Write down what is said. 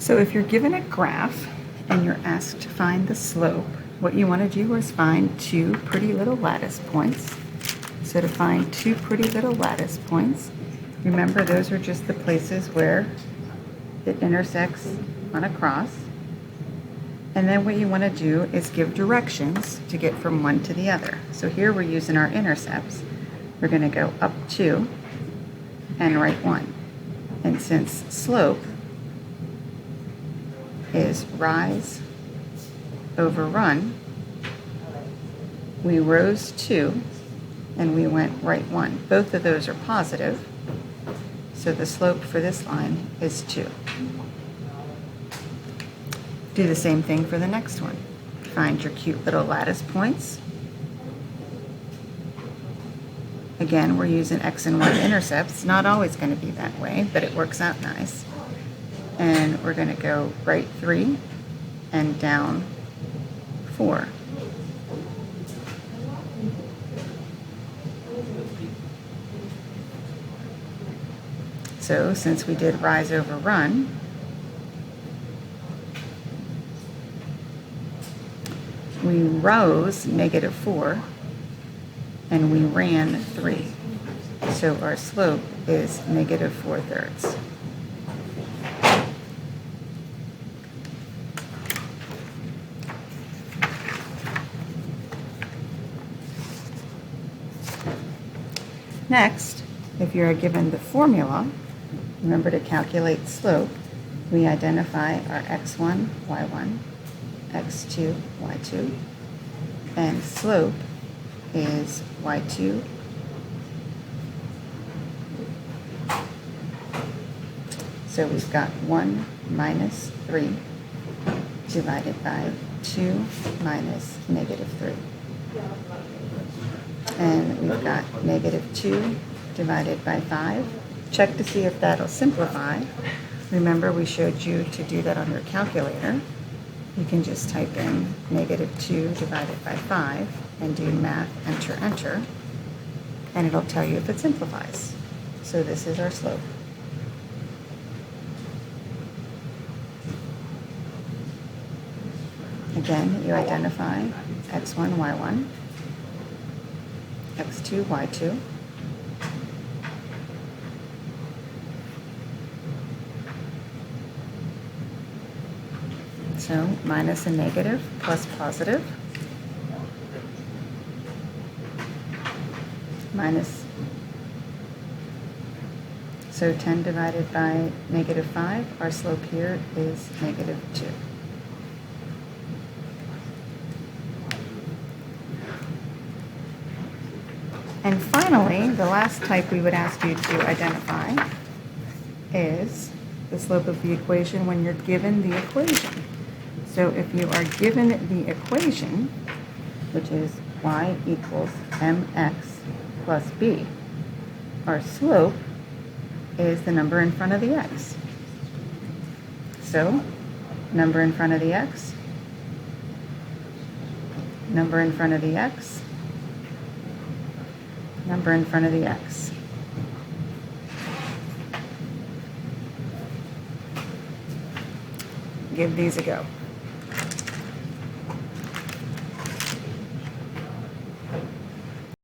So if you're given a graph and you're asked to find the slope, what you want to do is find two pretty little lattice points. So to find two pretty little lattice points, remember those are just the places where it intersects on a cross. And then what you want to do is give directions to get from one to the other. So here we're using our intercepts. We're going to go up 2 and right 1. And since slope is rise over run, we rose 2 and we went right 1. Both of those are positive, so the slope for this line is 2. Do the same thing for the next one. Find your cute little lattice points. Again, we're using X and Y intercepts. Not always going to be that way, but it works out nice. And we're going to go right 3 and down 4. So since we did rise over run, we rose -4 and we ran 3. So our slope is -4/3. Next, if you're given the formula, remember to calculate slope. We identify our x1, y1, x2, y2, and slope is y2 so we've got 1 minus 3 divided by 2 minus -3. And we've got -2 divided by 5. Check to see if that'll simplify. Remember, we showed you to do that on your calculator. You can just type in -2 divided by 5 and do math, enter, enter, and it'll tell you if it simplifies. So this is our slope. Again, you identify x1, y1, x2, y2, so minus a negative plus positive, minus, so 10 divided by -5, our slope here is -2. And finally, the last type we would ask you to identify is the slope of the equation when you're given the equation. So if you are given the equation, which is y equals mx plus b, our slope is the number in front of the x. So number in front of the x, number in front of the x, number in front of the x. Give these a go.